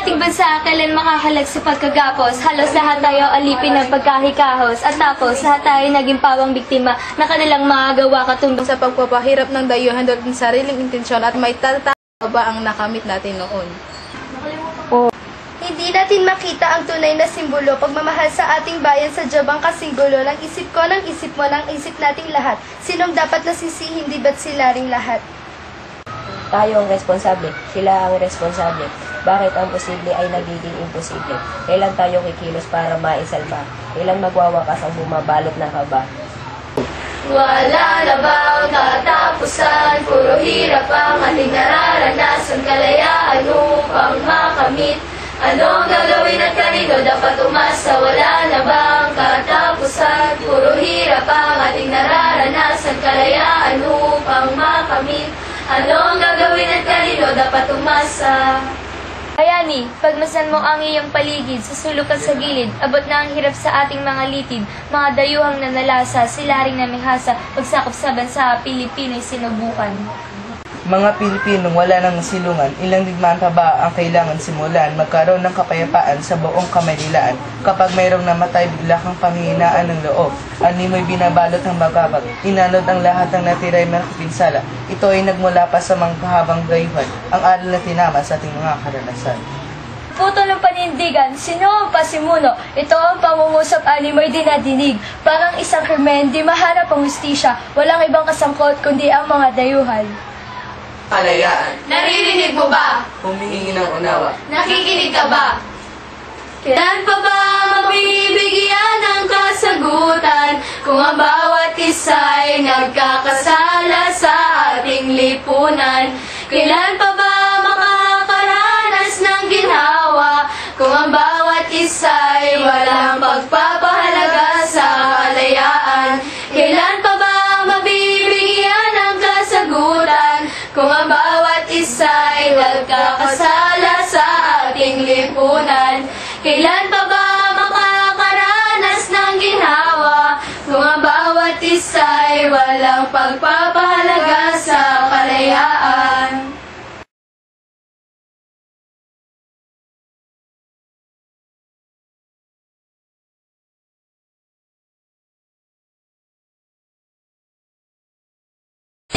ating bansa kailan makahalag sa pagkagapos. Halos lahat tayo alipin ng pagkahikahos. At tapos, lahat tayo naging pawang biktima na kanilang magagawa katumbas sa pagpapahirap ng dayuhan doon ng sariling intensyon at may tatama ba ang nakamit natin noon? Hindi natin makita ang tunay na simbolo, pagmamahal sa ating bayan sa jabang kasinggulo ng isip ko, ng isip mo, ng isip nating lahat. Sinong dapat nasisihin, di ba't sila ring lahat? Tayo ang responsable, sila ang responsable. Bakit ang posible ay nagiging imposible? Kailan tayo kikilos para maisalba? Kailan magwawakas ang bumabalot na kaba? Wala na bang katapusan, puro hirap ang ating nararanasan, kalayaan upang makamit. Anong gagawin at kanino dapat umasa? Wala na bang katapusan, puro hirap ang ating nararanasan, kalayaan upang makamit. Anong gagawin at kanino dapat umasa? Bayani, pagmasan mo ang iyong paligid, susulok at sa gilid, abot na ang hirap sa ating mga litid, mga dayuhang nanalasa, sila ring namihasa, pagsakop sa bansa, Pilipino'y sinubukan. Mga Pilipinong wala nang silungan, ilang digmaan pa ba ang kailangan simulan, magkaroon ng kapayapaan sa buong Kamaynilaan. Kapag mayroong namatay, bigla kang panghihinaan ng loob. Animoy binabalot ng bagabag, inanod ang lahat ng natiray manakipinsala. Ito ay nagmula pa sa mga kahabang dayuhan, ang aral na tinama sa ating mga karanasan. Puto ng panindigan, sino ang pasimuno? Ito ang pangungusap, animoy dinadinig. Parang isang krimen, di mahanap ang hustisya, walang ibang kasangkot kundi ang mga dayuhan. Kalayaan, Naririnig mo ba? humihingi ng unawa. Nakikinig ka ba? Kailan pa ba mabibigyan ng kasagutan kung ang bawat isa'y nagkakasala sa ating lipunan? Kailan pa ba makakaranas ng ginhawa kung ang bawat isa'y walang pagpapahalaga sa kalayaan? Kailan pa ba mabibigyan ng kasagutan kung ang bawat isa'y nagkakasala sa ating lipunan? Kailan pa ba makakaranas ng ginhawa kung ang bawat isa'y walang pagpapahalaga sa kalayaan?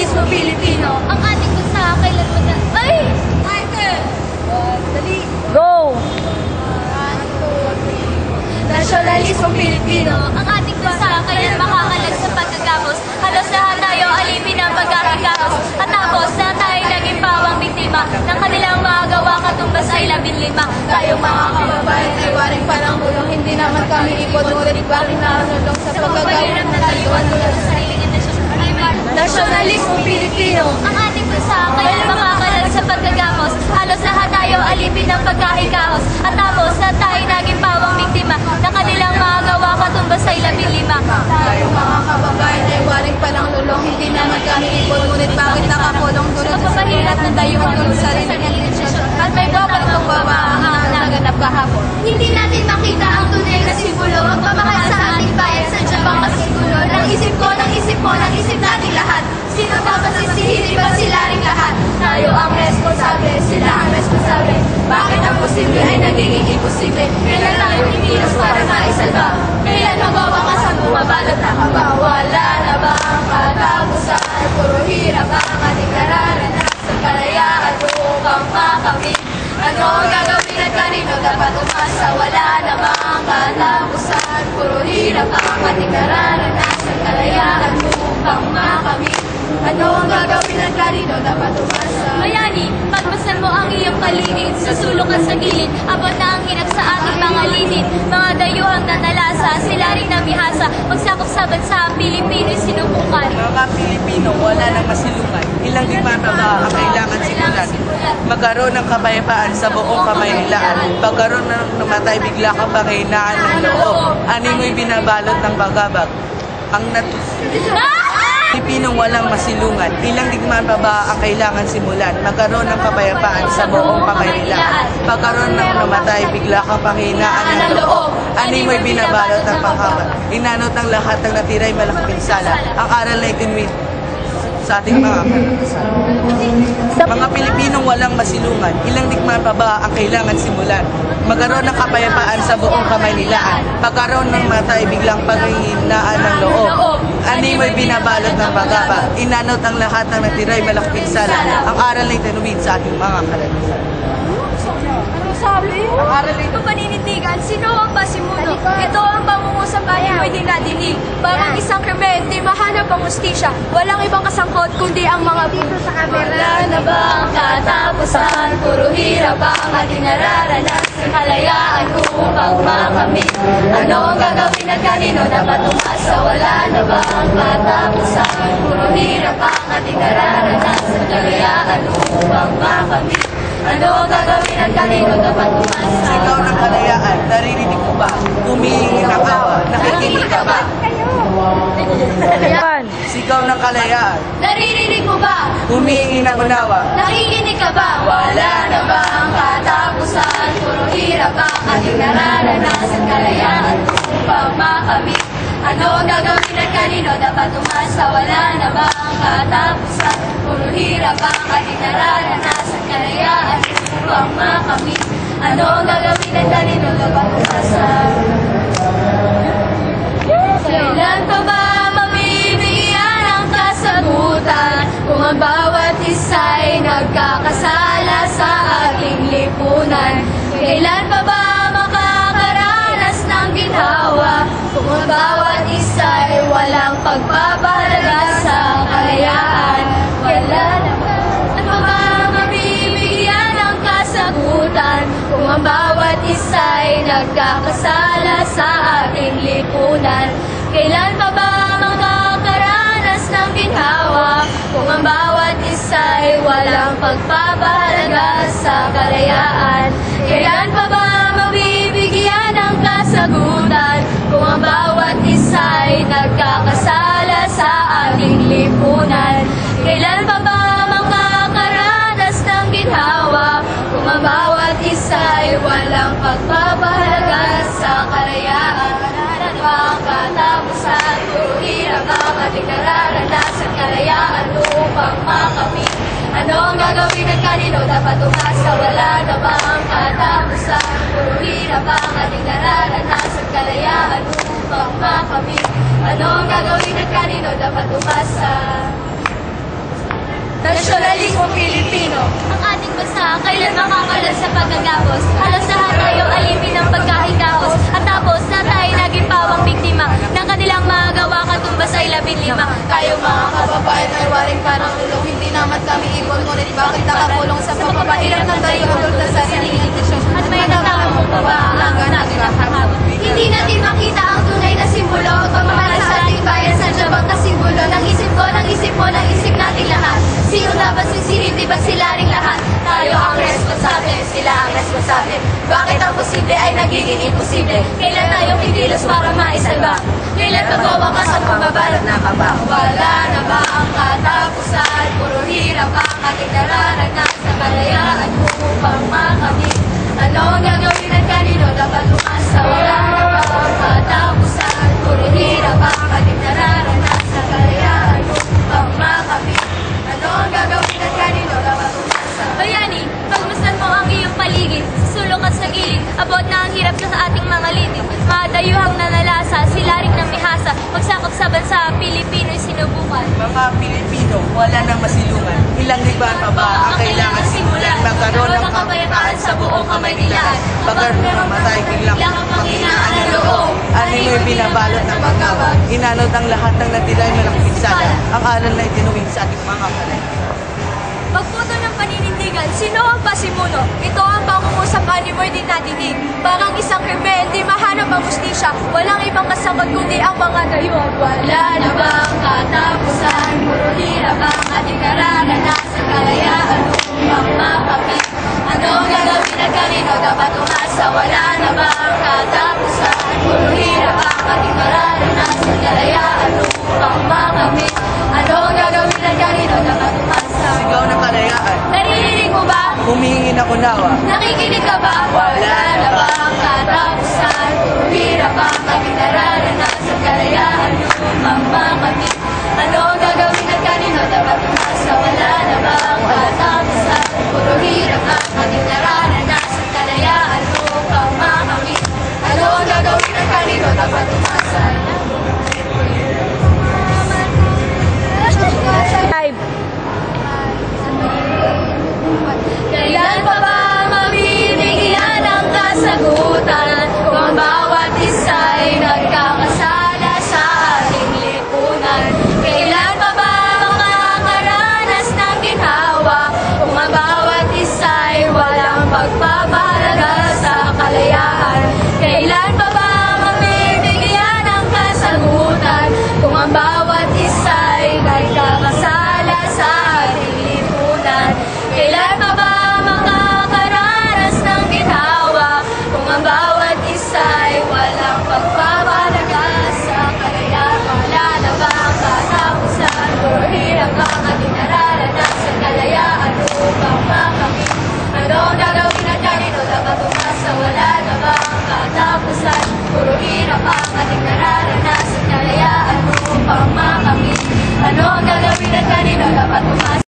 Ismo Pilipino, ang ating bansa kailan Ay! Michael! Dali! Go! Nasyonalismo Pilipino, ang ating bansa kailan makakalag sa pagkagapos. Halos lahat tayo alipin ng pagkakagapos. At tapos na tayo naging pawang biktima ng kanilang magawa katumbas ay 15. Tayo mga kababayan ay waring parang bulong. Hindi naman kami ipot, ngunit bakit nakanulong sa pagkagawin ng tayuan tulad sa sariling intensyon. Nasyonalismo Pilipino, ang ating bansa kailan makakalag sa pagkagapos. Halos lahat tayo alipin ng pagkahikahos. At tapos na tayo naging pawang biktima ng kanilang magawa katumbas ay 15. Tayo mga kababayan ay waring palang lulong. Hindi naman kami ipot, ngunit bakit nakakulong dulot sa pagpapahirap ng dayuhan doon sa sariling intensyon. At may bawat pagbawa ang naganap kahapon. Hindi natin makita ang tunay na simbolo, magpamahal sa ating bayan sa jabang kasinggulo. Ng isip ko, ng isip mo, ng isip nating lahat. Sino dapat sisihin, di ba sila ring lahat? Tayo ang responsable, sila ang responsable. Bakit ang posible ay nagiging imposible? Kailan tayo kinilos para maisalba? Kailan magwawakas ang bumabalot na kaba? Wala na ba ang katapusan? Puro hirap ang ating nararanasan, kalayaan upang makamit. Ano ang gagawin at kanino dapat umasa? Wala na ba ang katapusan? Puro hirap ang ating nararanasan, kalayaan upang makamit. Ano ang gagawin at kanino dapat umasa? Bayani, pagmasan mo ang iyong paligid, susulok at sa gilid, abot na ang hirap sa ating mga litid, mga dayuhang nanalasa, sila ring namihasa, magsakop sa bansa, Pilipino'y sinubukan. Mga Pilipino, wala nang masilungan, ilang digmaan pa ba ang kailangan simulan? Magkaroon ng kapayapaan sa buong Kamaynilaan, pagkaroon ng namatay, bigla kang panghihinaan ng loob. Animoy binabalot ng bagabag, ang Pilipinong walang masilungan, ilang digmaan pa ba ang kailangan simulan? Magkaroon ng kapayapaan sa buong Kamaynilaan, pagkaroon ng namatay, bigla kang panghihinaan ng loob. Animoy binabalot ng panghabag, inanot ng lahat ng natiray malaking pinsala. Ang aral na itinwid sa ating mga karanasan. Mga Pilipinong walang masilungan, ilang digmaan pa ba ang kailangan simulan? Magkaroon ng kapayapaan sa buong Kamaynilaan, pagkaroon ng matay biglang paghihinaan ng loob. Ani mo'y binabalot ng pagkaba, inanot ang lahat ng natiray malaking sala, ang aral na itinuwid sa ating mga karanasan. Sabi? Ang aral na Ito paninindigan, sino ang pasimuno? Ito ang pangungusap bayan, pwede nadinig. Parang isang krimen, di mahanap ang ustisya. Walang ibang kasangkot, kundi ang mga dito sa kamera. Wala na ba ang katapusan? Puro hirap ang ating nararanasan. Kalayaan upang makamit. Ano ang gagawin at kanino dapat umasa? Wala na ba ang katapusan? Puro hirap ang ating nararanasan. Kalayaan upang makamit. Ano ang gagawin at kanino dapat umasa? Sigaw ng kalayaan, naririnig ko ba? Humihingi ng awa, nakikinig ka ba? Sigaw ng kalayaan, Naririnig mo ba? humihingi ng unawa. Nakikinig ka ba? Wala na ba ang katapusan? Puro hirap ang ating nararanasan. Kalayaan upang makamit. Ano ang gagawin at kanino dapat umasa? Wala na ba ang katapusan? Puro hirap ang ating nararanasan. Kalayaan upang makamit. Ano ang gagawin at kanino dapat umasa? Kailan pa ba mabibigyan ang kasagutan kung ang bawat isa'y nagkakasala sa ating lipunan? Kailan pa ba makakaranas ng ginhawa kung ang bawat isa'y walang pagpapahalaga sa kalayaan? Wala na ba mabibigyan ng kasagutan kung ang bawat isa'y nagkakasala sa ating lipunan? Kailan pa ba makakaranas ng ginhawa kung ang bawat isa'y walang pagpapahalaga sa kalayaan? Kailan pa ba mabibigyan ng kasagutan kung ang bawat isa'y nagkakasala sa ating lipunan? Kailan pa ba makakaranas ng ginhawa kung ang bawat isa'y walang pagpapahalaga sa kalayaan? Ang katapusan, puro hirap ang ating nararanasan. Kalayaan upang makamit. Ano ang gagawin at kanino dapat umasa? Wala na ba ang katapusan? Puro hirap ang ating nararanasan. Kalayaan upang makamit. Ano ang gagawin at kanino dapat umasa? Nasyonalismo Pilipino. Ang ating bansa kailan makakalas sa pagkagapos? Halos lahat tayo alipin ng pagkahigapos. At tapos na tayo naging pawang biktima ng kanilang magawa katumbas ay 15. Tayo mga kababayan ay waring parang ulong. Hindi naman kami ibon, ngunit bakit nakakulong sa pagpapahirap ng dayuhulog na sariling intensyon? At may natamang pa ba ang hanggan natin nakahabot? Hindi natin makita ang tunay na simbolo. Pagmamahal sa ating bayan, sadya bang kasimbolo ng isip ko, ng isip mo, ng isip nating lahat. Sino dapat sisihin, di ba sila ring lahat? Tayo ang responsable, sila ang responsable. Bakit ang posible ay nagiging imposible? Kailan tayo kikilos para maisalba? Kailan magwawakas ang pagbabalot na kaba? Wala na ba ang katapusan? Puro hirap ang ating nararanasan. Kalayaan upang makamit. Ano ang gagawin at kanino dapat umasa? Wala na ba ang katapusan? Puro hirap ang ating nararanasan. Kalayaan upang makamit. Ano ang gagawin at kanino dapat umasa? Bayani, pagmasdan mo ang iyong paligid, sa sulok at sa gilid, abot na ang hirap sa ating mga lidid. Mga dayuhang nanalasa, sila rin ng mihasa, magsakop sa bansa, Pilipino'y sinubukan. Mga Pilipino, wala nang masilungan. Ilang digmaan pa ba ang kailangan simulan? Magkaroon ng kapayapaan sa buong Kamaynilaan. Pagkaroon ng matay biglang panghinaan ng loob. Ani mo'y binabalot ng pagkaba. Inanod ang lahat ng natiray malaking sala. Ang aral na itinuwid sa ating mga karanasan. Pagputo ng paninindigan, sino ang pasimuno? Ito ang pangungusap animoy din nadinig. Parang isang krimen, di mahanap ang ustisya. Walang ibang kasangkot kundi ang mga dayuhan. Wala na ba ang katapusan? Puro hirap ang ating nararanasan. Kalayaan upang makamit. Ano ang gagawin at kanino dapat umasa? Wala na ba ang katapusan? Puro hirap ang ating nararanasan. Kalayaan upang makamit. Ano ang gagawin at kanino dapat umasa? Sigaw ng kalayaan, Naririnig mo ba? humihingi ng unawa. Nakikinig ka ba? Wala na ba ang katapusan? Puro hirap ang ating nararanasan. Kalayaan upang makamit. Ano ang gagawin at kanino dapat umasa, wala na bang katapusan? Puro hirap at ating nararanasan, kalayaan upang makamit. Ano ang gagawin ng kanino dapat umasa? Kailan pa ba mabibigyan ang kasagutan kung ang bawat isa'y nagkakasala sa ating lipunan? Kailan pa ba makakaranas ng ginhawa kung ang bawat isa'y walang pagpapahalaga sa kalayaan? Kailan pa ba mabibigyan ang kasagutan kung ang bawat isa'y nagkakasala sa ating lipunan? Kailan pa ba makakaranas ng ginhawa kung ang bawat isa'y walang pagpapahalaga sa kalayaan? Wala na ba ang katapusan? Puro hirap ang ating nararanasan, kalayaan upang makamit. Ano ang gagawin at kanino dapat umasa? Wala na ba ang katapusan? Puro hirap ang ating nararanasan, kalayaan upang makamit. Ano ang gagawin at kanino dapat umasa?